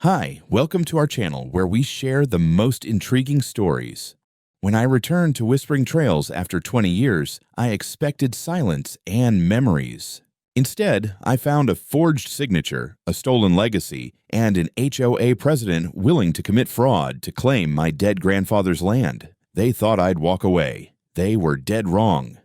Hi, welcome to our channel where we share the most intriguing stories. When I returned to Whispering Trails after 20 years, I expected silence and memories. Instead, I found a forged signature, a stolen legacy, and an HOA president willing to commit fraud to claim my dead grandfather's land. They thought I'd walk away. They were dead wrong.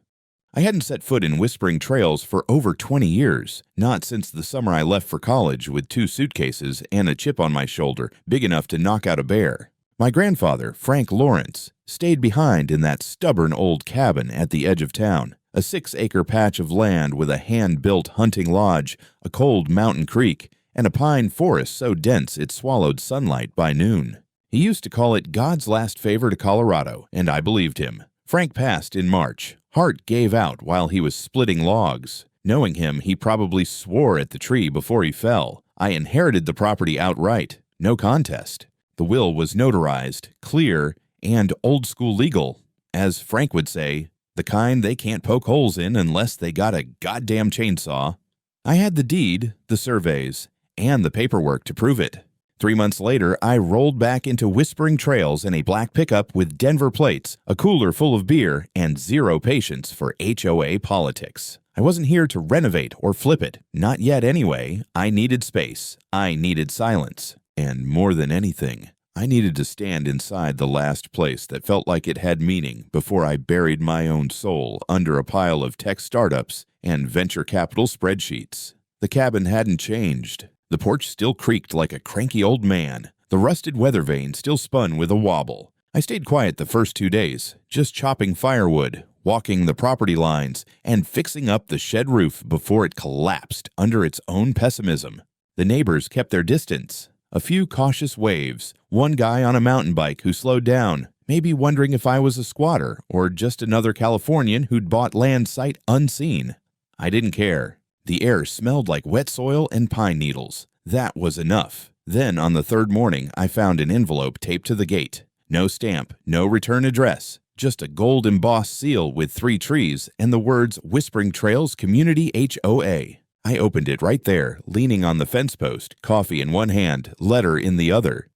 I hadn't set foot in Whispering Trails for over 20 years, not since the summer I left for college with 2 suitcases and a chip on my shoulder big enough to knock out a bear. My grandfather, Frank Lawrence, stayed behind in that stubborn old cabin at the edge of town, a 6-acre patch of land with a hand-built hunting lodge, a cold mountain creek, and a pine forest so dense it swallowed sunlight by noon. He used to call it God's last favor to Colorado, and I believed him. Frank passed in March. Heart gave out while he was splitting logs. Knowing him, he probably swore at the tree before he fell. I inherited the property outright. No contest. The will was notarized, clear, and old-school legal. As Frank would say, the kind they can't poke holes in unless they got a goddamn chainsaw. I had the deed, the surveys, and the paperwork to prove it. 3 months later, I rolled back into Whispering Trails in a black pickup with Denver plates, a cooler full of beer, and zero patience for HOA politics. I wasn't here to renovate or flip it. Not yet anyway. I needed space. I needed silence. And more than anything, I needed to stand inside the last place that felt like it had meaning before I buried my own soul under a pile of tech startups and venture capital spreadsheets. The cabin hadn't changed. The porch still creaked like a cranky old man. The rusted weather vane still spun with a wobble. I stayed quiet the first 2 days, just chopping firewood, walking the property lines, and fixing up the shed roof before it collapsed under its own pessimism. The neighbors kept their distance. A few cautious waves, one guy on a mountain bike who slowed down, maybe wondering if I was a squatter or just another Californian who'd bought land sight unseen. I didn't care. The air smelled like wet soil and pine needles. That was enough. Then, on the 3rd morning, I found an envelope taped to the gate. No stamp, no return address, just a gold-embossed seal with 3 trees and the words Whispering Trails Community HOA. I opened it right there, leaning on the fence post, coffee in one hand, letter in the other.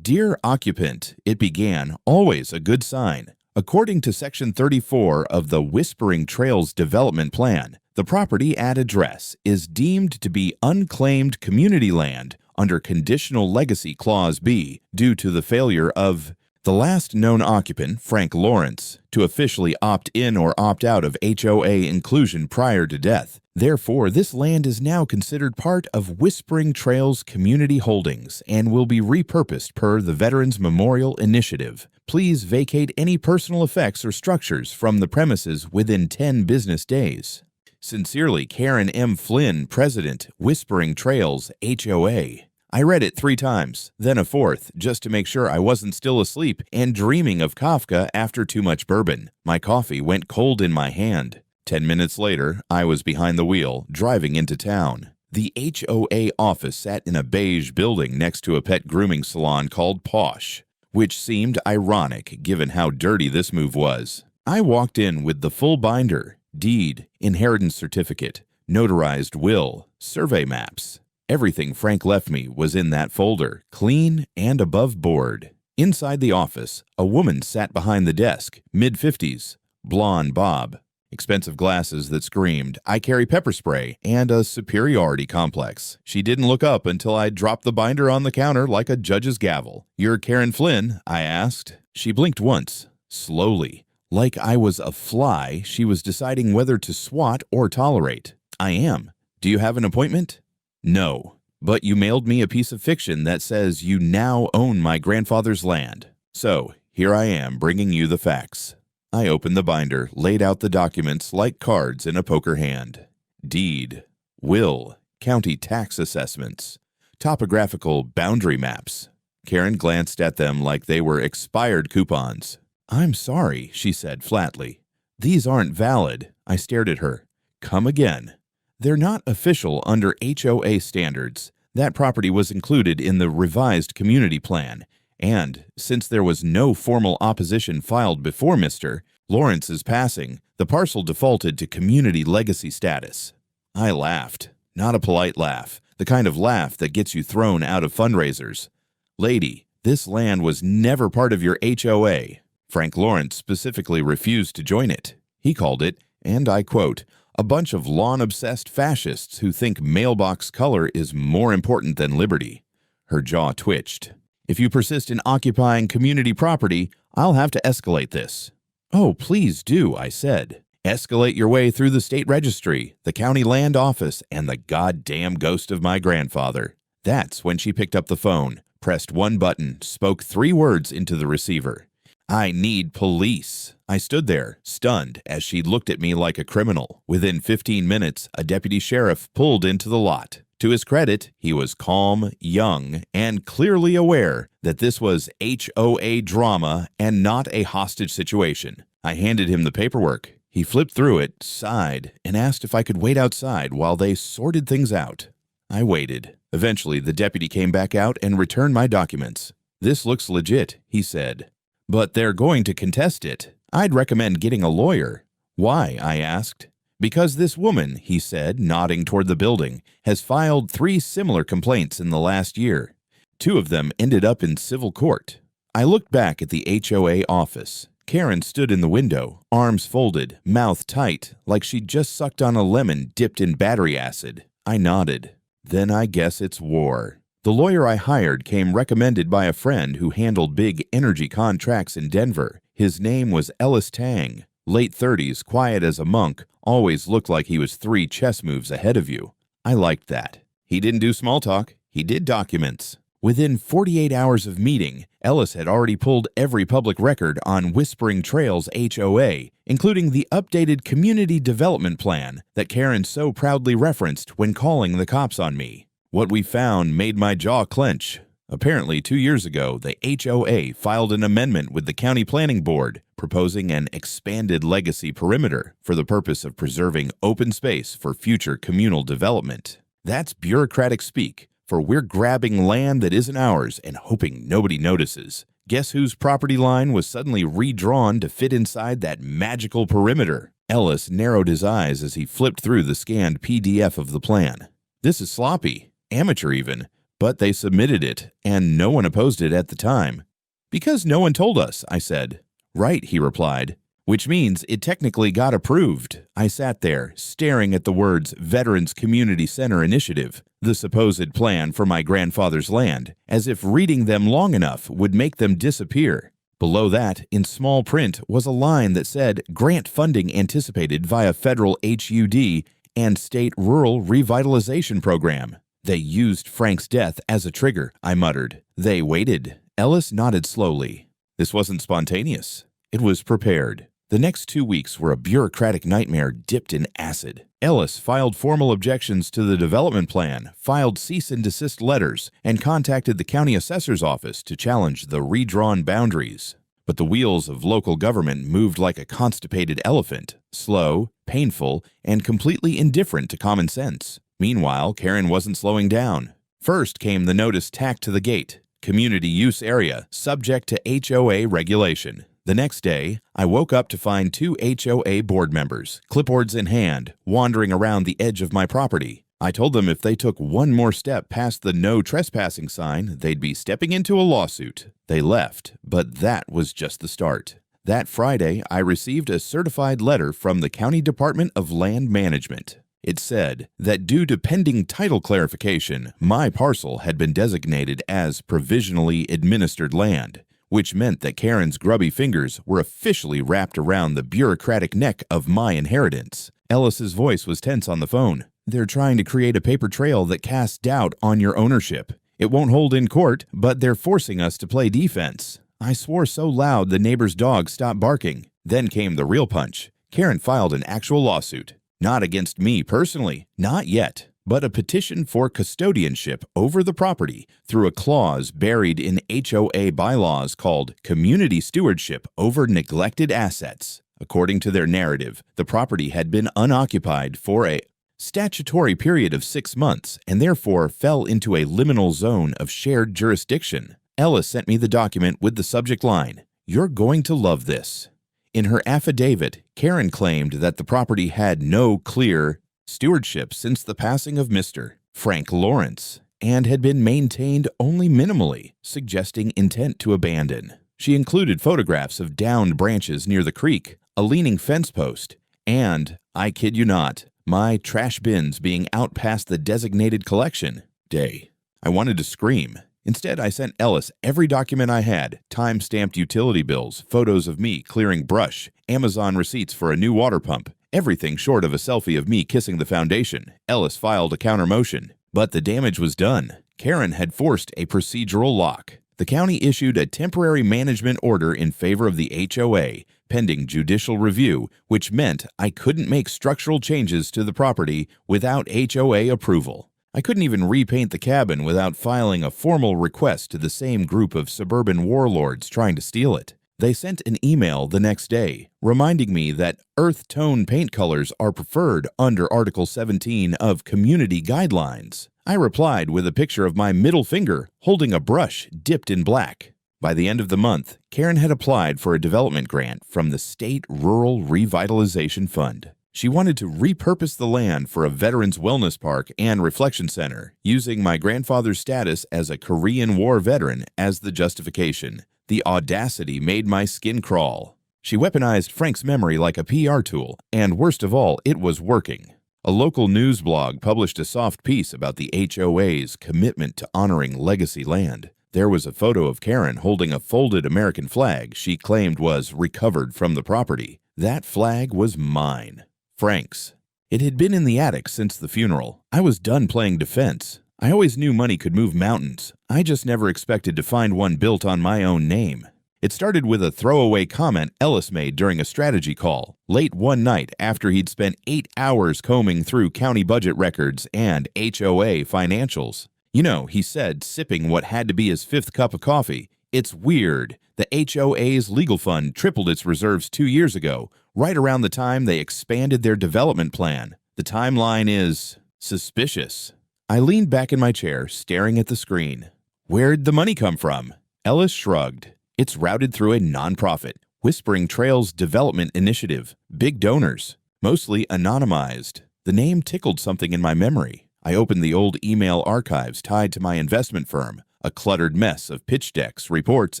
Dear occupant, it began, always a good sign. According to Section 34 of the Whispering Trails Development Plan, the property at address is deemed to be unclaimed community land under Conditional Legacy Clause B due to the failure of the last known occupant, Frank Lawrence, to officially opt in or opt out of HOA inclusion prior to death. Therefore, this land is now considered part of Whispering Trails Community Holdings and will be repurposed per the Veterans Memorial Initiative. Please vacate any personal effects or structures from the premises within 10 business days. Sincerely, Karen M. Flynn, President, Whispering Trails, HOA. I read it 3 times, then a 4th, just to make sure I wasn't still asleep and dreaming of Kafka after too much bourbon. My coffee went cold in my hand. 10 minutes later, I was behind the wheel, driving into town. The HOA office sat in a beige building next to a pet grooming salon called Posh, which seemed ironic given how dirty this move was. I walked in with the full binder, deed, inheritance certificate, notarized will, survey maps. Everything Frank left me was in that folder, clean and above board. Inside the office, a woman sat behind the desk, mid-50s, blonde bob, expensive glasses that screamed, "I carry pepper spray," and a superiority complex. She didn't look up until I dropped the binder on the counter like a judge's gavel. "You're Karen Flynn?" I asked. She blinked once, slowly. Like I was a fly, she was deciding whether to swat or tolerate. "I am. Do you have an appointment?" "No, but you mailed me a piece of fiction that says you now own my grandfather's land. So, here I am bringing you the facts." I opened the binder, laid out the documents like cards in a poker hand. Deed, will, county tax assessments, topographical boundary maps. Karen glanced at them like they were expired coupons. "I'm sorry," she said flatly. "These aren't valid." I stared at her. "Come again." "They're not official under HOA standards. That property was included in the revised community plan, and since there was no formal opposition filed before Mr. Lawrence's passing, the parcel defaulted to community legacy status." I laughed. Not a polite laugh. the kind of laugh that gets you thrown out of fundraisers. Lady, this land was never part of your HOA. Frank Lawrence specifically refused to join it. He called it, and I quote, a bunch of lawn-obsessed fascists who think mailbox color is more important than liberty. Her jaw twitched. If you persist in occupying community property, I'll have to escalate this. Oh, please do, I said. Escalate your way through the state registry, the county land office, and the goddamn ghost of my grandfather. That's when she picked up the phone, pressed one button, spoke 3 words into the receiver. I need police. I stood there, stunned, as she looked at me like a criminal. Within 15 minutes, a deputy sheriff pulled into the lot. To his credit, he was calm, young, and clearly aware that this was HOA drama and not a hostage situation. I handed him the paperwork. He flipped through it, sighed, and asked if I could wait outside while they sorted things out. I waited. Eventually, the deputy came back out and returned my documents. This looks legit, he said. But they're going to contest it. I'd recommend getting a lawyer. Why? I asked. Because this woman, he said, nodding toward the building, has filed 3 similar complaints in the last year. 2 of them ended up in civil court. I looked back at the HOA office. Karen stood in the window, arms folded, mouth tight, like she'd just sucked on a lemon dipped in battery acid. I nodded. Then I guess it's war. The lawyer I hired came recommended by a friend who handled big energy contracts in Denver. His name was Ellis Tang. Late 30s, quiet as a monk, always looked like he was 3 chess moves ahead of you. I liked that. He didn't do small talk. He did documents. Within 48 hours of meeting, Ellis had already pulled every public record on Whispering Trails HOA, including the updated community development plan that Karen so proudly referenced when calling the cops on me. What we found made my jaw clench. Apparently, 2 years ago, the HOA filed an amendment with the County Planning Board proposing an expanded legacy perimeter for the purpose of preserving open space for future communal development. That's bureaucratic speak, for we're grabbing land that isn't ours and hoping nobody notices. Guess whose property line was suddenly redrawn to fit inside that magical perimeter? Ellis narrowed his eyes as he flipped through the scanned PDF of the plan. This is sloppy, amateur even. But they submitted it, and no one opposed it at the time. Because no one told us, I said. Right, he replied. Which means it technically got approved. I sat there, staring at the words Veterans Community Center Initiative, the supposed plan for my grandfather's land, as if reading them long enough would make them disappear. Below that, in small print, was a line that said grant funding anticipated via federal HUD and state rural revitalization program. They used Frank's death as a trigger, I muttered. They waited. Ellis nodded slowly. This wasn't spontaneous. It was prepared. The next 2 weeks were a bureaucratic nightmare dipped in acid. Ellis filed formal objections to the development plan, filed cease and desist letters, and contacted the county assessor's office to challenge the redrawn boundaries. But the wheels of local government moved like a constipated elephant, slow, painful, and completely indifferent to common sense. Meanwhile, Karen wasn't slowing down. First came the notice tacked to the gate, community use area, subject to HOA regulation. The next day, I woke up to find 2 HOA board members, clipboards in hand, wandering around the edge of my property. I told them if they took one more step past the no trespassing sign, they'd be stepping into a lawsuit. They left, but that was just the start. That Friday, I received a certified letter from the County Department of Land Management. It said that due to pending title clarification, my parcel had been designated as provisionally administered land, which meant that Karen's grubby fingers were officially wrapped around the bureaucratic neck of my inheritance. Ellis's voice was tense on the phone. They're trying to create a paper trail that casts doubt on your ownership. It won't hold in court, but they're forcing us to play defense. I swore so loud the neighbor's dog stopped barking. Then came the real punch. Karen filed an actual lawsuit. Not against me personally, not yet, but a petition for custodianship over the property through a clause buried in HOA bylaws called community stewardship over neglected assets. According to their narrative, the property had been unoccupied for a statutory period of 6 months and therefore fell into a liminal zone of shared jurisdiction. Ellis sent me the document with the subject line, "You're going to love this." In her affidavit, Karen claimed that the property had no clear stewardship since the passing of Mr. Frank Lawrence, and had been maintained only minimally, suggesting intent to abandon. She included photographs of downed branches near the creek, a leaning fence post, and, I kid you not, my trash bins being out past the designated collection day. I wanted to scream. Instead, I sent Ellis every document I had, time-stamped utility bills, photos of me clearing brush, Amazon receipts for a new water pump, everything short of a selfie of me kissing the foundation. Ellis filed a counter-motion. But the damage was done. Karen had forced a procedural lock. The county issued a temporary management order in favor of the HOA, pending judicial review, which meant I couldn't make structural changes to the property without HOA approval. I couldn't even repaint the cabin without filing a formal request to the same group of suburban warlords trying to steal it. They sent an email the next day, reminding me that earth tone paint colors are preferred under Article 17 of Community Guidelines. I replied with a picture of my middle finger holding a brush dipped in black. By the end of the month, Karen had applied for a development grant from the State Rural Revitalization Fund. She wanted to repurpose the land for a Veterans Wellness Park and Reflection Center, using my grandfather's status as a Korean War veteran as the justification. The audacity made my skin crawl. She weaponized Frank's memory like a PR tool, and worst of all, it was working. A local news blog published a soft piece about the HOA's commitment to honoring legacy land. There was a photo of Karen holding a folded American flag she claimed was recovered from the property. That flag was mine. Frank's. It had been in the attic since the funeral. I was done playing defense. I always knew money could move mountains. I just never expected to find one built on my own name. It started with a throwaway comment Ellis made during a strategy call, late one night after he'd spent 8 hours combing through county budget records and HOA financials. You know, he said, sipping what had to be his 5th cup of coffee, "It's weird. The HOA's legal fund tripled its reserves 2 years ago, right around the time they expanded their development plan. The timeline is suspicious." I leaned back in my chair, staring at the screen. "Where'd the money come from?" Ellis shrugged. "It's routed through a nonprofit, Whispering Trails Development Initiative. Big donors, mostly anonymized." The name tickled something in my memory. I opened the old email archives tied to my investment firm, a cluttered mess of pitch decks, reports,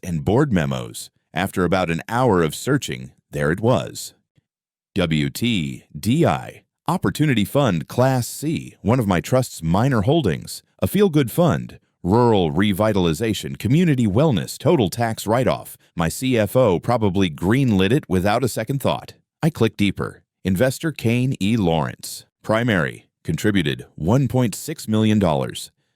and board memos. After about an hour of searching, there it was. WTDI, Opportunity Fund Class C, one of my trust's minor holdings, a feel-good fund, rural revitalization, community wellness, total tax write-off. My CFO probably greenlit it without a second thought. I clicked deeper. Investor Kane E. Lawrence. Primary. Contributed $1.6 million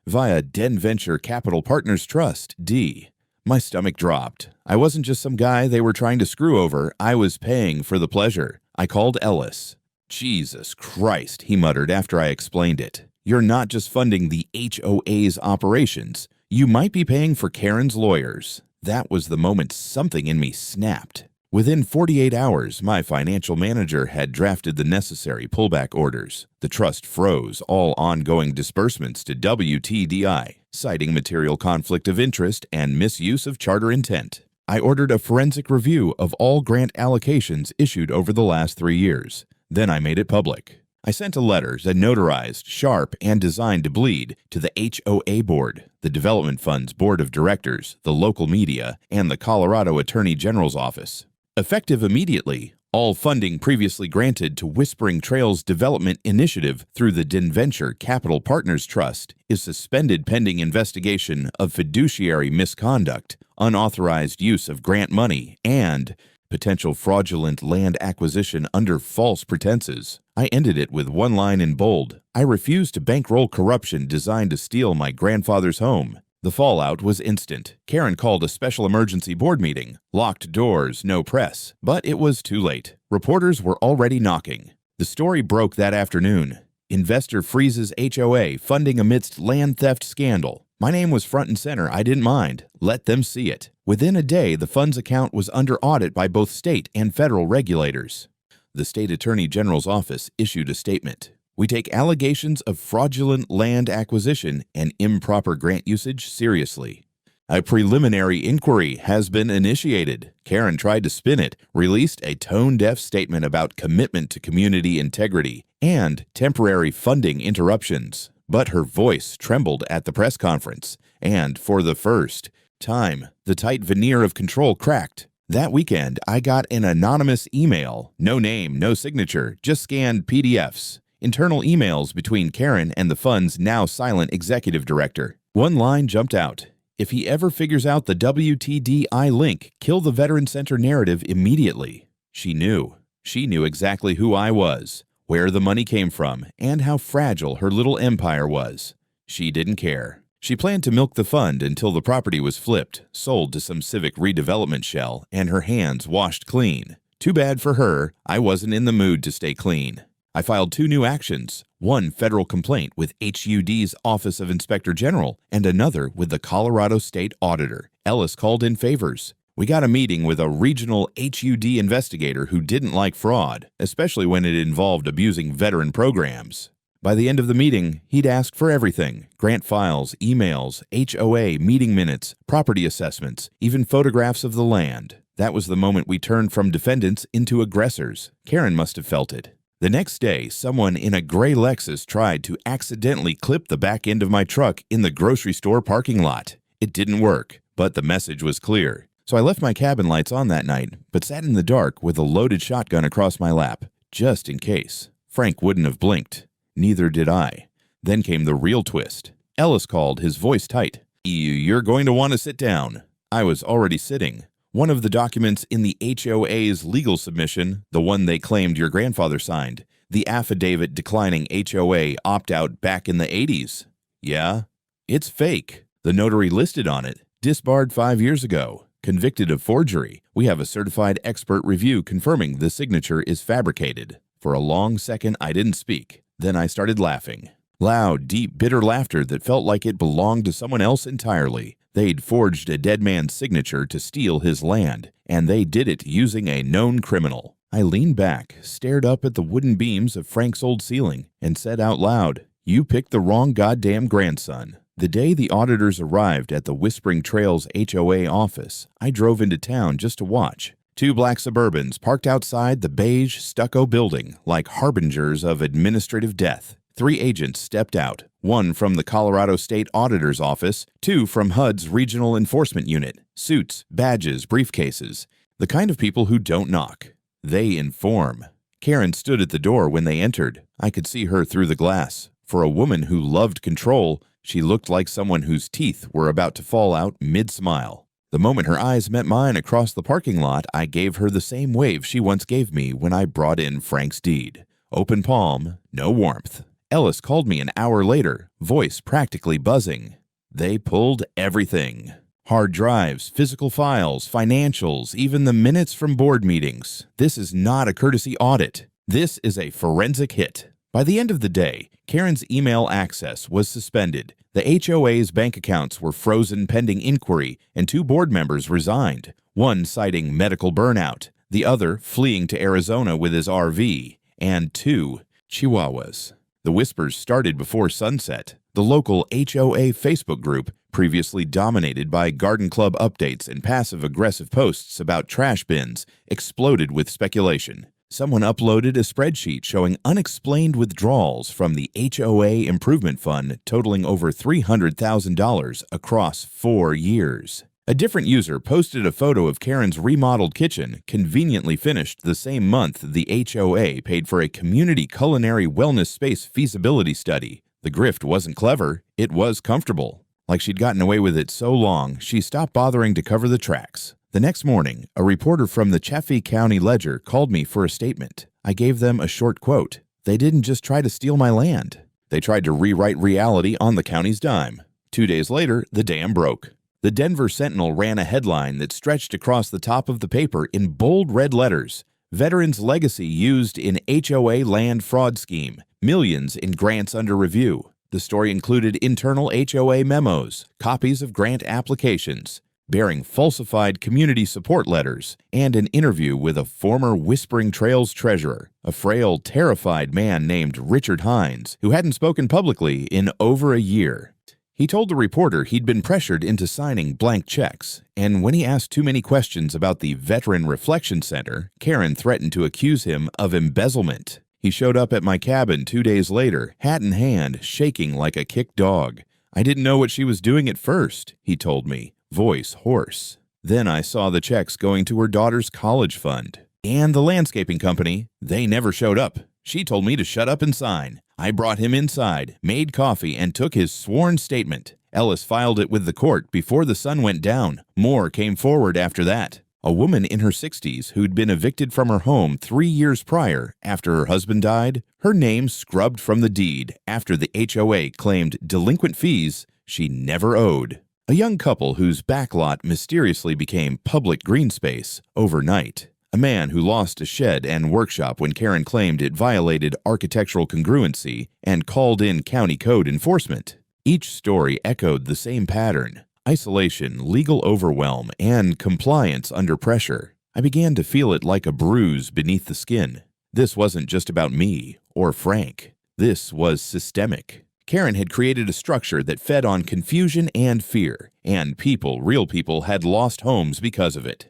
via Den Venture Capital Partners Trust, D. My stomach dropped. I wasn't just some guy they were trying to screw over. I was paying for the pleasure. I called Ellis. "Jesus Christ," he muttered after I explained it. "You're not just funding the HOA's operations. You might be paying for Karen's lawyers." That was the moment something in me snapped. Within 48 hours, my financial manager had drafted the necessary pullback orders. The trust froze all ongoing disbursements to WTDI, citing material conflict of interest and misuse of charter intent. I ordered a forensic review of all grant allocations issued over the last 3 years. Then I made it public. I sent a letter that notarized, sharp, and designed to bleed to the HOA board, the Development Fund's board of directors, the local media, and the Colorado Attorney General's office. Effective immediately, all funding previously granted to Whispering Trails Development Initiative through the Den Venture Capital Partners Trust is suspended pending investigation of fiduciary misconduct, unauthorized use of grant money, and potential fraudulent land acquisition under false pretenses. I ended it with one line in bold. I refuse to bankroll corruption designed to steal my grandfather's home. The fallout was instant. Karen called a special emergency board meeting. Locked doors, no press. But it was too late. Reporters were already knocking. The story broke that afternoon. Investor freezes HOA funding amidst land theft scandal. My name was front and center. I didn't mind. Let them see it. Within a day, the fund's account was under audit by both state and federal regulators. The state attorney general's office issued a statement. "We take allegations of fraudulent land acquisition and improper grant usage seriously. A preliminary inquiry has been initiated." Karen tried to spin it, released a tone-deaf statement about commitment to community integrity and temporary funding interruptions. but her voice trembled at the press conference, and for the first time, the tight veneer of control cracked. That weekend, I got an anonymous email, no name, no signature, just scanned PDFs, internal emails between Karen and the fund's now silent executive director. One line jumped out. If he ever figures out the WTDI link, kill the Veteran Center narrative immediately. She knew. She knew exactly who I was, where the money came from, and how fragile her little empire was. She didn't care. She planned to milk the fund until the property was flipped, sold to some civic redevelopment shell, and her hands washed clean. Too bad for her, I wasn't in the mood to stay clean. I filed 2 new actions, one federal complaint with HUD's Office of Inspector General and another with the Colorado State Auditor. Ellis called in favors. We got a meeting with a regional HUD investigator who didn't like fraud, especially when it involved abusing veteran programs. By the end of the meeting, he'd ask for everything: grant files, emails, HOA, meeting minutes, property assessments, even photographs of the land. That was the moment we turned from defendants into aggressors. Karen must have felt it. The next day, someone in a gray Lexus tried to accidentally clip the back end of my truck in the grocery store parking lot. It didn't work, but the message was clear. So I left my cabin lights on that night, but sat in the dark with a loaded shotgun across my lap, just in case. Frank wouldn't have blinked. Neither did I. Then came the real twist. Ellis called, his voice tight. "You're going to want to sit down." I was already sitting. One of the documents in the HOA's legal submission, the one they claimed your grandfather signed, the affidavit declining HOA opt-out back in the 80s. Yeah, it's fake. The notary listed on it, disbarred 5 years ago. Convicted of forgery. We have a certified expert review confirming the signature is fabricated. For a long second, I didn't speak. Then I started laughing. Loud, deep, bitter laughter that felt like it belonged to someone else entirely. They'd forged a dead man's signature to steal his land, and they did it using a known criminal. I leaned back, stared up at the wooden beams of Frank's old ceiling, and said out loud, "You picked the wrong goddamn grandson." The day the auditors arrived at the Whispering Trails HOA office, I drove into town just to watch. 2 black Suburbans parked outside the beige stucco building like harbingers of administrative death. 3 agents stepped out, 1 from the Colorado State Auditor's Office, 2 from HUD's Regional Enforcement Unit. Suits, badges, briefcases. The kind of people who don't knock. They inform. Karen stood at the door when they entered. I could see her through the glass. For a woman who loved control, she looked like someone whose teeth were about to fall out mid-smile. The moment her eyes met mine across the parking lot, I gave her the same wave she once gave me when I brought in Frank's deed. Open palm, no warmth. Ellis called me an hour later, voice practically buzzing. They pulled everything. Hard drives, physical files, financials, even the minutes from board meetings. This is not a courtesy audit. This is a forensic hit. By the end of the day, Karen's email access was suspended. The HOA's bank accounts were frozen pending inquiry, and 2 board members resigned, one citing medical burnout, the other fleeing to Arizona with his RV, and 2 Chihuahuas. The whispers started before sunset. The local HOA Facebook group, previously dominated by garden club updates and passive-aggressive posts about trash bins, exploded with speculation. Someone uploaded a spreadsheet showing unexplained withdrawals from the HOA Improvement Fund totaling over $300,000 across 4 years. A different user posted a photo of Karen's remodeled kitchen, conveniently finished the same month the HOA paid for a community culinary wellness space feasibility study. The grift wasn't clever, it was comfortable. Like she'd gotten away with it so long, she stopped bothering to cover the tracks. The next morning, a reporter from the Chaffee County Ledger called me for a statement. I gave them a short quote. They didn't just try to steal my land. They tried to rewrite reality on the county's dime. 2 days later, the dam broke. The Denver Sentinel ran a headline that stretched across the top of the paper in bold red letters. Veterans' legacy used in HOA land fraud scheme. Millions in grants under review. The story included internal HOA memos, copies of grant applications, bearing falsified community support letters, and an interview with a former Whispering Trails treasurer, a frail, terrified man named Richard Hines, who hadn't spoken publicly in over a year. He told the reporter he'd been pressured into signing blank checks, and when he asked too many questions about the Veteran Reflection Center, Karen threatened to accuse him of embezzlement. He showed up at my cabin 2 days later, hat in hand, shaking like a kicked dog. I didn't know what she was doing at first, he told me, voice hoarse. Then I saw the checks going to her daughter's college fund. And the landscaping company, they never showed up. She told me to shut up and sign. I brought him inside, made coffee, and took his sworn statement. Ellis filed it with the court before the sun went down. More came forward after that. A woman in her 60s who'd been evicted from her home 3 years prior after her husband died, her name scrubbed from the deed after the HOA claimed delinquent fees she never owed. A young couple whose backlot mysteriously became public green space overnight. A man who lost a shed and workshop when Karen claimed it violated architectural congruency and called in county code enforcement. Each story echoed the same pattern: isolation, legal overwhelm, and compliance under pressure. I began to feel it like a bruise beneath the skin. This wasn't just about me or Frank. This was systemic. Karen had created a structure that fed on confusion and fear, and real people, had lost homes because of it.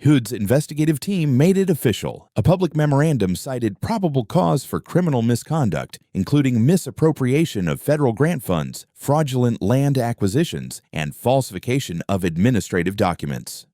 Hood's investigative team made it official. A public memorandum cited probable cause for criminal misconduct, including misappropriation of federal grant funds, fraudulent land acquisitions, and falsification of administrative documents.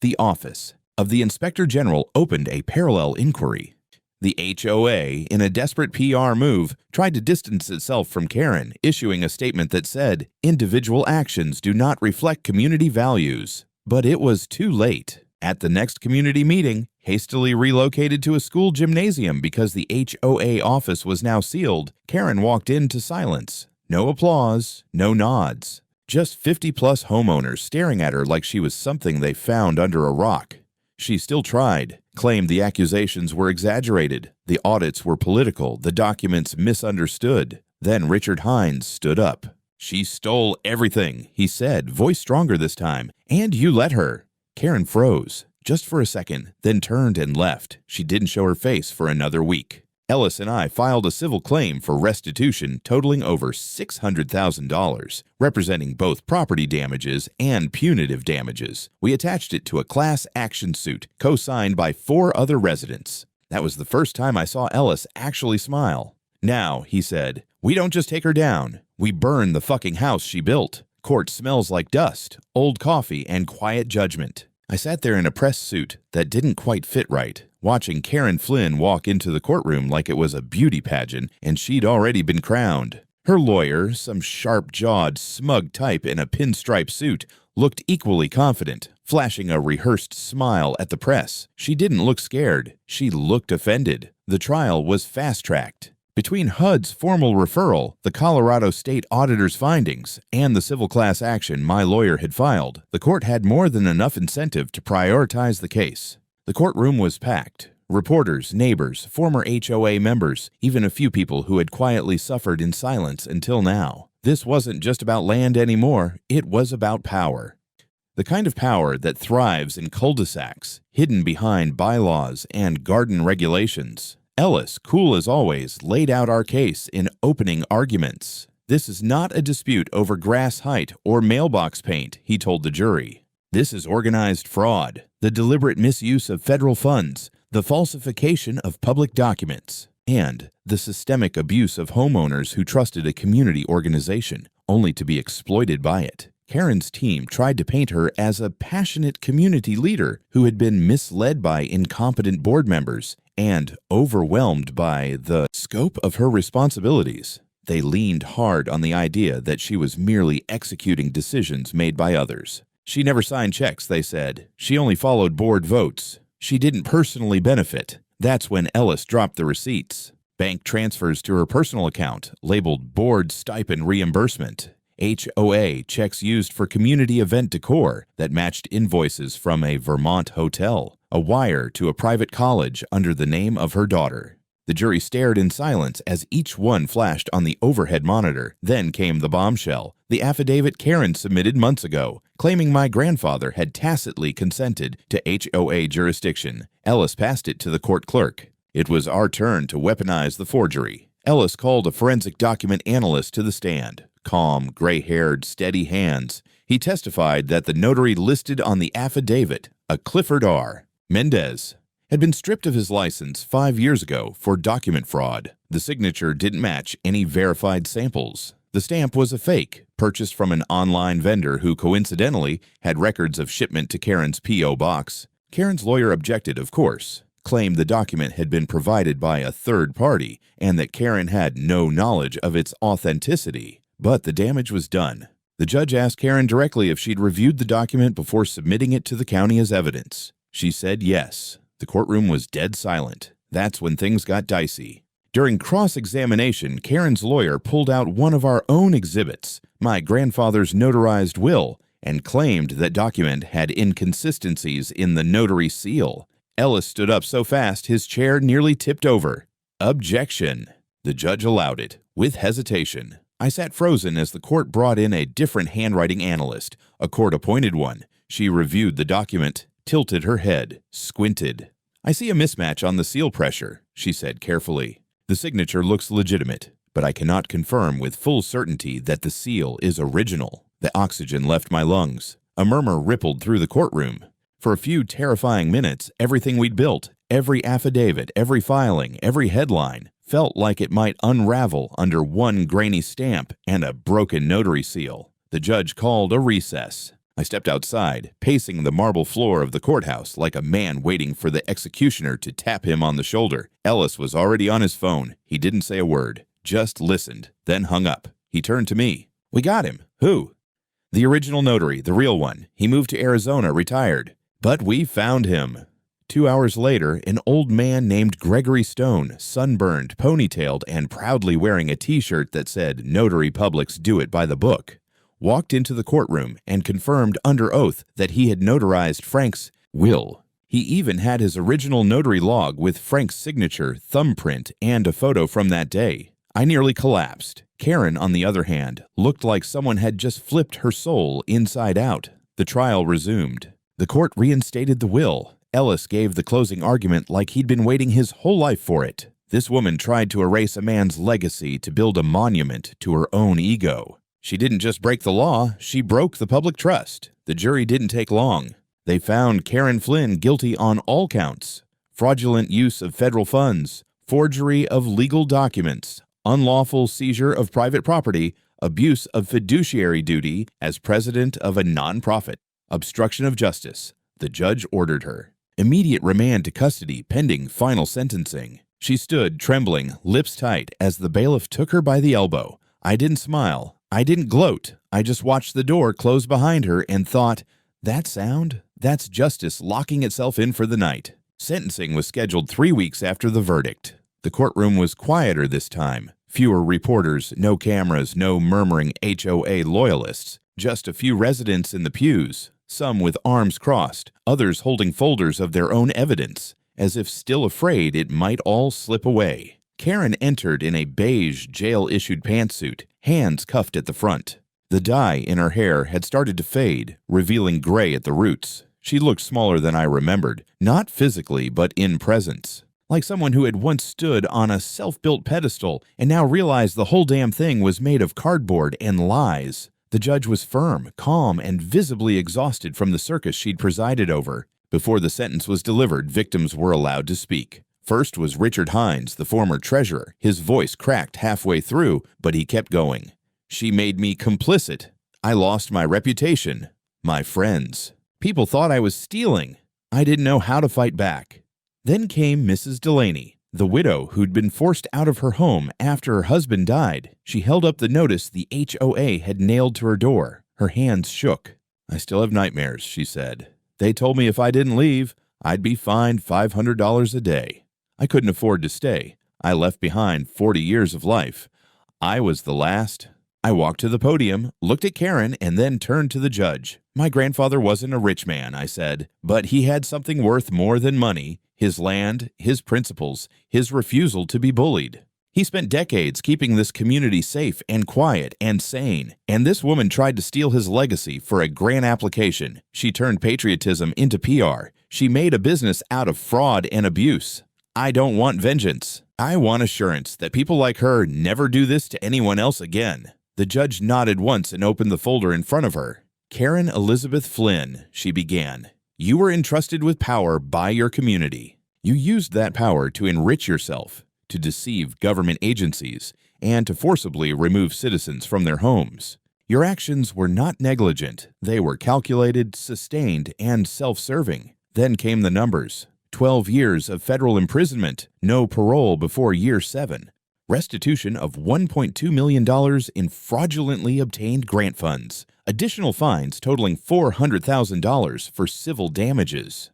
The Office of the Inspector General opened a parallel inquiry. The HOA, in a desperate PR move, tried to distance itself from Karen, issuing a statement that said, "Individual actions do not reflect community values." But it was too late. At the next community meeting, hastily relocated to a school gymnasium because the HOA office was now sealed, Karen walked into silence. No applause, no nods. Just 50-plus homeowners staring at her like she was something they found under a rock. She still tried, claimed the accusations were exaggerated, the audits were political, the documents misunderstood. Then Richard Hines stood up. "She stole everything," he said, voice stronger this time, "and you let her." Karen froze, just for a second, then turned and left. She didn't show her face for another week. Ellis and I filed a civil claim for restitution totaling over $600,000, representing both property damages and punitive damages. We attached it to a class action suit, co-signed by 4 other residents. That was the first time I saw Ellis actually smile. "Now," he said, "we don't just take her down. We burn the fucking house she built. Court smells like dust, old coffee, and quiet judgment." I sat there in a press suit that didn't quite fit right, watching Karen Flynn walk into the courtroom like it was a beauty pageant and she'd already been crowned. Her lawyer, some sharp-jawed, smug type in a pinstripe suit, looked equally confident, flashing a rehearsed smile at the press. She didn't look scared. She looked offended. The trial was fast-tracked. Between HUD's formal referral, the Colorado State Auditor's findings, and the civil class action my lawyer had filed, the court had more than enough incentive to prioritize the case. The courtroom was packed. Reporters, neighbors, former HOA members, even a few people who had quietly suffered in silence until now. This wasn't just about land anymore, it was about power. The kind of power that thrives in cul-de-sacs, hidden behind bylaws and garden regulations. Ellis, cool as always, laid out our case in opening arguments. "This is not a dispute over grass height or mailbox paint," he told the jury. "This is organized fraud, the deliberate misuse of federal funds, the falsification of public documents, and the systemic abuse of homeowners who trusted a community organization, only to be exploited by it." Karen's team tried to paint her as a passionate community leader who had been misled by incompetent board members and overwhelmed by the scope of her responsibilities. They leaned hard on the idea that she was merely executing decisions made by others. She never signed checks, they said. She only followed board votes. She didn't personally benefit. That's when Ellis dropped the receipts. Bank transfers to her personal account, labeled board stipend reimbursement. HOA checks used for community event decor that matched invoices from a Vermont hotel. A wire to a private college under the name of her daughter. The jury stared in silence as each one flashed on the overhead monitor. Then came the bombshell, the affidavit Karen submitted months ago, claiming my grandfather had tacitly consented to HOA jurisdiction. Ellis passed it to the court clerk. It was our turn to weaponize the forgery. Ellis called a forensic document analyst to the stand. Calm, gray-haired, steady hands. He testified that the notary listed on the affidavit, a Clifford R. Mendez, had been stripped of his license 5 years ago for document fraud. The signature didn't match any verified samples. The stamp was a fake, purchased from an online vendor who coincidentally had records of shipment to Karen's P.O. box. Karen's lawyer objected, of course, claimed the document had been provided by a third party and that Karen had no knowledge of its authenticity. But the damage was done. The judge asked Karen directly if she'd reviewed the document before submitting it to the county as evidence. She said yes. The courtroom was dead silent. That's when things got dicey. During cross-examination, Karen's lawyer pulled out one of our own exhibits, my grandfather's notarized will, and claimed that document had inconsistencies in the notary seal. Ellis stood up so fast his chair nearly tipped over. Objection. The judge allowed it, with hesitation. I sat frozen as the court brought in a different handwriting analyst, a court-appointed one. She reviewed the document, tilted her head, squinted. I see a mismatch on the seal pressure, she said carefully. The signature looks legitimate, but I cannot confirm with full certainty that the seal is original. The oxygen left my lungs. A murmur rippled through the courtroom. For a few terrifying minutes, everything we'd built, every affidavit, every filing, every headline, felt like it might unravel under one grainy stamp and a broken notary seal. The judge called a recess. I stepped outside, pacing the marble floor of the courthouse like a man waiting for the executioner to tap him on the shoulder. Ellis was already on his phone. He didn't say a word, just listened, then hung up. He turned to me. "We got him." "Who?" "The original notary, the real one. He moved to Arizona, retired." "But we found him." 2 hours later, an old man named Gregory Stone, sunburned, ponytailed, and proudly wearing a T-shirt that said, "Notary publics do it by the book," walked into the courtroom and confirmed under oath that he had notarized Frank's will. He even had his original notary log with Frank's signature, thumbprint, and a photo from that day. I nearly collapsed. Karen, on the other hand, looked like someone had just flipped her soul inside out. The trial resumed. The court reinstated the will. Ellis gave the closing argument like he'd been waiting his whole life for it. This woman tried to erase a man's legacy to build a monument to her own ego. She didn't just break the law, she broke the public trust. The jury didn't take long. They found Karen Flynn guilty on all counts: fraudulent use of federal funds, forgery of legal documents, unlawful seizure of private property, abuse of fiduciary duty as president of a nonprofit, obstruction of justice. The judge ordered her immediate remand to custody pending final sentencing. She stood, trembling, lips tight, as the bailiff took her by the elbow. I didn't smile. I didn't gloat. I just watched the door close behind her and thought, that sound? That's justice locking itself in for the night. Sentencing was scheduled 3 weeks after the verdict. The courtroom was quieter this time. Fewer reporters, no cameras, no murmuring HOA loyalists. Just a few residents in the pews, some with arms crossed, others holding folders of their own evidence, as if still afraid it might all slip away. Karen entered in a beige jail-issued pantsuit, hands cuffed at the front. The dye in her hair had started to fade, revealing gray at the roots. She looked smaller than I remembered, not physically but in presence. Like someone who had once stood on a self-built pedestal and now realized the whole damn thing was made of cardboard and lies. The judge was firm, calm, and visibly exhausted from the circus she'd presided over. Before the sentence was delivered, victims were allowed to speak. First was Richard Hines, the former treasurer. His voice cracked halfway through, but he kept going. "She made me complicit. I lost my reputation, my friends. People thought I was stealing. I didn't know how to fight back." Then came Mrs. Delaney, the widow who'd been forced out of her home after her husband died. She held up the notice the HOA had nailed to her door. Her hands shook. "I still have nightmares," she said. "They told me if I didn't leave, I'd be fined $500 a day. I couldn't afford to stay. I left behind 40 years of life. I was the last." I walked to the podium, looked at Karen, and then turned to the judge. "My grandfather wasn't a rich man," I said, "but he had something worth more than money: his land, his principles, his refusal to be bullied. He spent decades keeping this community safe and quiet and sane, and this woman tried to steal his legacy for a grant application. She turned patriotism into PR. She made a business out of fraud and abuse. I don't want vengeance. I want assurance that people like her never do this to anyone else again." The judge nodded once and opened the folder in front of her. "Karen Elizabeth Flynn," she began, "you were entrusted with power by your community. You used that power to enrich yourself, to deceive government agencies, and to forcibly remove citizens from their homes. Your actions were not negligent. They were calculated, sustained, and self-serving. Then came the numbers. 12 years of federal imprisonment, no parole before year 7. Restitution of $1.2 million in fraudulently obtained grant funds. Additional fines totaling $400,000 for civil damages.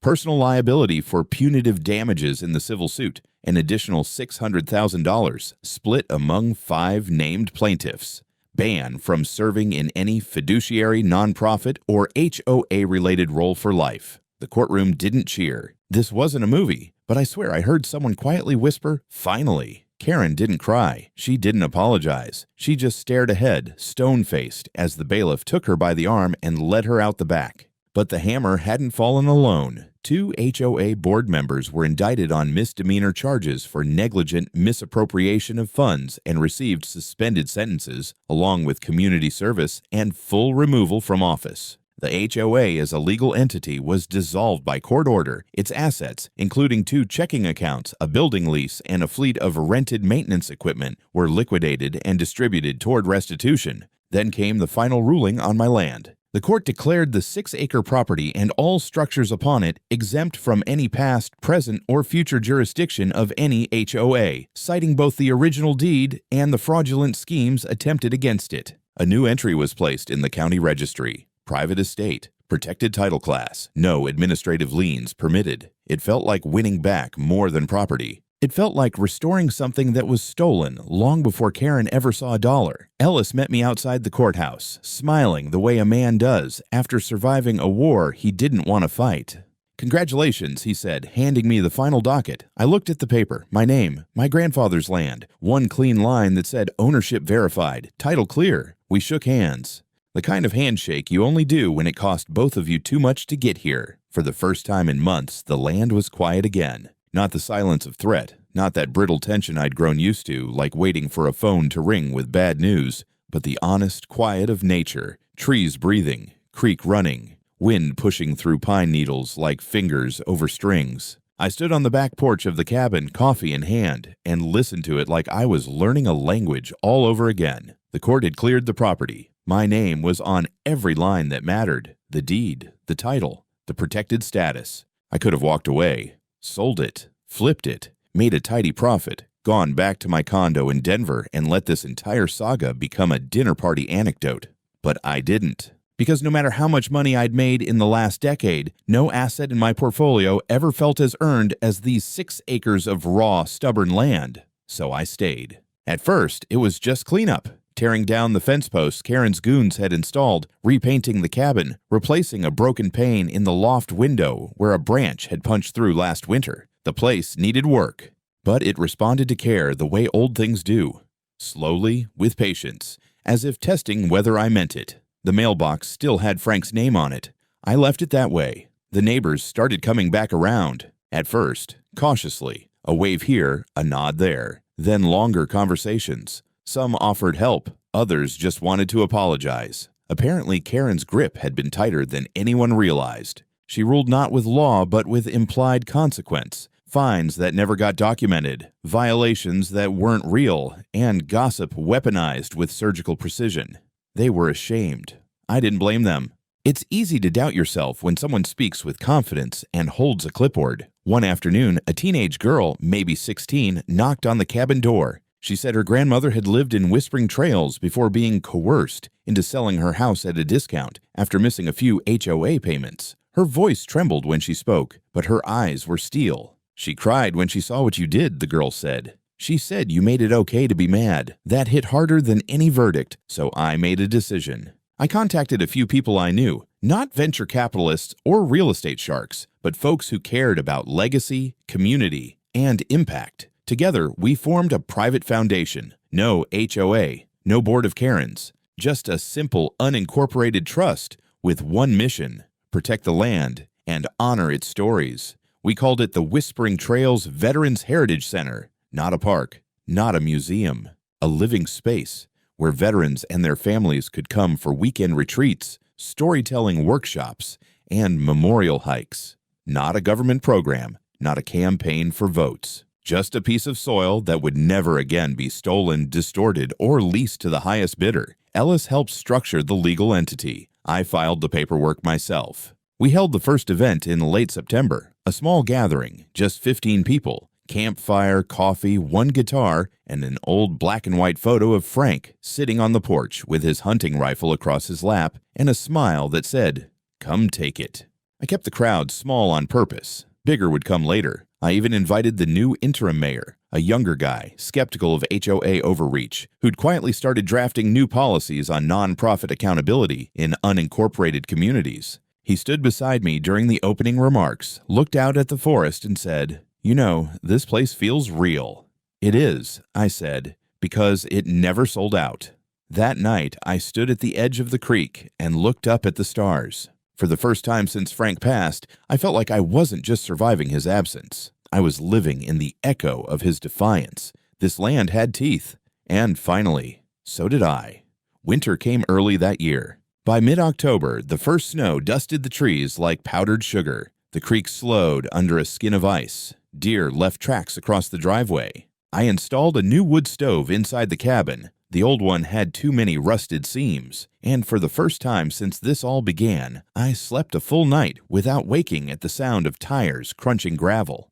Personal liability for punitive damages in the civil suit. An additional $600,000 split among 5 named plaintiffs. Ban from serving in any fiduciary, nonprofit, or HOA-related role for life. The courtroom didn't cheer. This wasn't a movie, but I swear I heard someone quietly whisper, "Finally." Karen didn't cry. She didn't apologize. She just stared ahead, stone-faced, as the bailiff took her by the arm and led her out the back. But the hammer hadn't fallen alone. 2 HOA board members were indicted on misdemeanor charges for negligent misappropriation of funds and received suspended sentences, along with community service and full removal from office. The HOA as a legal entity was dissolved by court order. Its assets, including 2 checking accounts, a building lease, and a fleet of rented maintenance equipment, were liquidated and distributed toward restitution. Then came the final ruling on my land. The court declared the 6-acre property and all structures upon it exempt from any past, present, or future jurisdiction of any HOA, citing both the original deed and the fraudulent schemes attempted against it. A new entry was placed in the county registry. Private estate, protected title class, no administrative liens permitted. It felt like winning back more than property. It felt like restoring something that was stolen long before Karen ever saw a dollar. Ellis met me outside the courthouse, smiling the way a man does after surviving a war he didn't want to fight. "Congratulations," he said, handing me the final docket. I looked at the paper, my name, my grandfather's land, one clean line that said ownership verified, title clear. We shook hands. The kind of handshake you only do when it cost both of you too much to get here. For the first time in months, the land was quiet again. Not the silence of threat, not that brittle tension I'd grown used to, like waiting for a phone to ring with bad news, but the honest quiet of nature, trees breathing, creek running, wind pushing through pine needles like fingers over strings. I stood on the back porch of the cabin, coffee in hand, and listened to it like I was learning a language all over again. The court had cleared the property. My name was on every line that mattered. The deed, the title, the protected status. I could have walked away, sold it, flipped it, made a tidy profit, gone back to my condo in Denver and let this entire saga become a dinner party anecdote. But I didn't. Because no matter how much money I'd made in the last decade, no asset in my portfolio ever felt as earned as these 6 acres of raw, stubborn land. So I stayed. At first, it was just cleanup. Tearing down the fence posts Karen's goons had installed, repainting the cabin, replacing a broken pane in the loft window where a branch had punched through last winter. The place needed work, but it responded to care the way old things do. Slowly, with patience, as if testing whether I meant it. The mailbox still had Frank's name on it. I left it that way. The neighbors started coming back around. At first, cautiously, a wave here, a nod there, then longer conversations. Some offered help, others just wanted to apologize. Apparently, Karen's grip had been tighter than anyone realized. She ruled not with law, but with implied consequence. Fines that never got documented, violations that weren't real, and gossip weaponized with surgical precision. They were ashamed. I didn't blame them. It's easy to doubt yourself when someone speaks with confidence and holds a clipboard. One afternoon, a teenage girl, maybe 16, knocked on the cabin door. She said her grandmother had lived in Whispering Trails before being coerced into selling her house at a discount after missing a few HOA payments. Her voice trembled when she spoke, but her eyes were steel. "She cried when she saw what you did," the girl said. "She said you made it okay to be mad. That hit harder than any verdict, so I made a decision." I contacted a few people I knew, not venture capitalists or real estate sharks, but folks who cared about legacy, community, and impact. Together, we formed a private foundation. No HOA, no board of Karens, just a simple unincorporated trust with one mission: protect the land and honor its stories. We called it the Whispering Trails Veterans Heritage Center. Not a park, not a museum, a living space where veterans and their families could come for weekend retreats, storytelling workshops, and memorial hikes. Not a government program, not a campaign for votes. Just a piece of soil that would never again be stolen, distorted, or leased to the highest bidder. Ellis helped structure the legal entity. I filed the paperwork myself. We held the first event in late September, a small gathering, just 15 people. Campfire, coffee, one guitar, and an old black and white photo of Frank sitting on the porch with his hunting rifle across his lap and a smile that said, "Come take it." I kept the crowd small on purpose. Bigger would come later. I even invited the new interim mayor, a younger guy, skeptical of HOA overreach, who'd quietly started drafting new policies on nonprofit accountability in unincorporated communities. He stood beside me during the opening remarks, looked out at the forest, and said, "You know, this place feels real." "It is," I said, "because it never sold out." That night, I stood at the edge of the creek and looked up at the stars. For the first time since Frank passed, I felt like I wasn't just surviving his absence. I was living in the echo of his defiance. This land had teeth. And finally, so did I. Winter came early that year. By mid-October, the first snow dusted the trees like powdered sugar. The creek slowed under a skin of ice. Deer left tracks across the driveway. I installed a new wood stove inside the cabin. The old one had too many rusted seams, and for the first time since this all began, I slept a full night without waking at the sound of tires crunching gravel.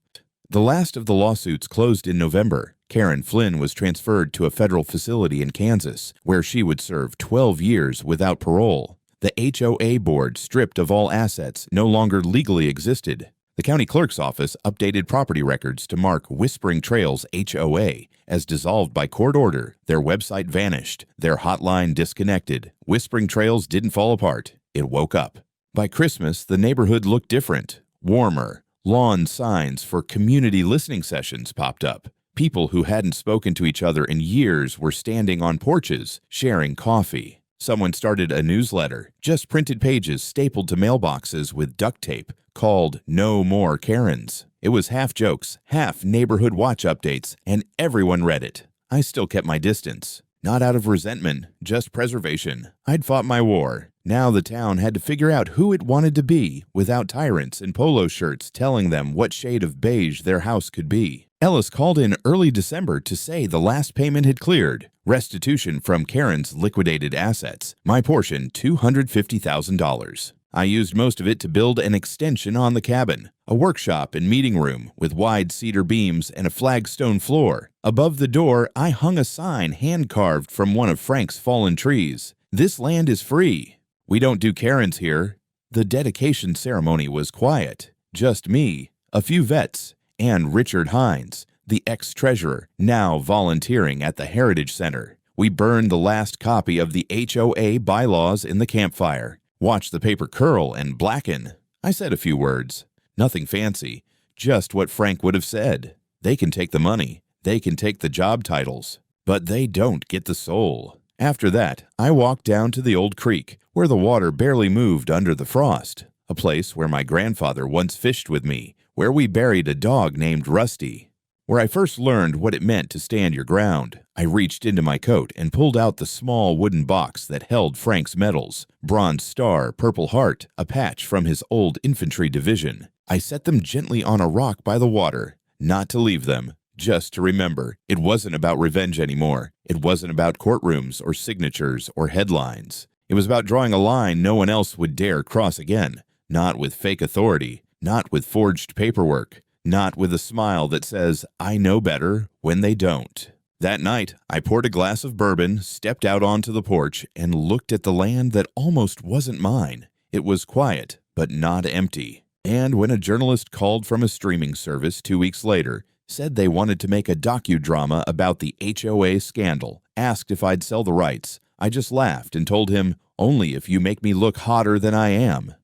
The last of the lawsuits closed in November. Karen Flynn was transferred to a federal facility in Kansas, where she would serve 12 years without parole. The HOA board, stripped of all assets, no longer legally existed. The county clerk's office updated property records to mark Whispering Trails HOA as dissolved by court order. Their website vanished, their hotline disconnected. Whispering Trails didn't fall apart. It woke up. By Christmas, the neighborhood looked different, warmer. Lawn signs for community listening sessions popped up. People who hadn't spoken to each other in years were standing on porches, sharing coffee. Someone started a newsletter, just printed pages stapled to mailboxes with duct tape, called No More Karens. It was half jokes, half neighborhood watch updates, and everyone read it. I still kept my distance. Not out of resentment, just preservation. I'd fought my war. Now the town had to figure out who it wanted to be without tyrants in polo shirts telling them what shade of beige their house could be. Ellis called in early December to say the last payment had cleared. Restitution from Karen's liquidated assets. My portion, $250,000. I used most of it to build an extension on the cabin, a workshop and meeting room with wide cedar beams and a flagstone floor. Above the door, I hung a sign hand-carved from one of Frank's fallen trees. "This land is free. We don't do Karens here." The dedication ceremony was quiet. Just me, a few vets, and Richard Hines, the ex-treasurer, now volunteering at the Heritage Center. We burned the last copy of the HOA bylaws in the campfire. Watched the paper curl and blacken. I said a few words. Nothing fancy, just what Frank would have said. They can take the money. They can take the job titles. But they don't get the soul. After that, I walked down to the old creek, where the water barely moved under the frost. A place where my grandfather once fished with me, where we buried a dog named Rusty. Where I first learned what it meant to stand your ground. I reached into my coat and pulled out the small wooden box that held Frank's medals, Bronze Star, Purple Heart, a patch from his old infantry division. I set them gently on a rock by the water, not to leave them, just to remember. It wasn't about revenge anymore. It wasn't about courtrooms or signatures or headlines. It was about drawing a line no one else would dare cross again, not with fake authority, not with forged paperwork. Not with a smile that says, "I know better," when they don't. That night, I poured a glass of bourbon, stepped out onto the porch, and looked at the land that almost wasn't mine. It was quiet, but not empty. And when a journalist called from a streaming service 2 weeks later, said they wanted to make a docudrama about the HOA scandal, asked if I'd sell the rights, I just laughed and told him, "Only if you make me look hotter than I am."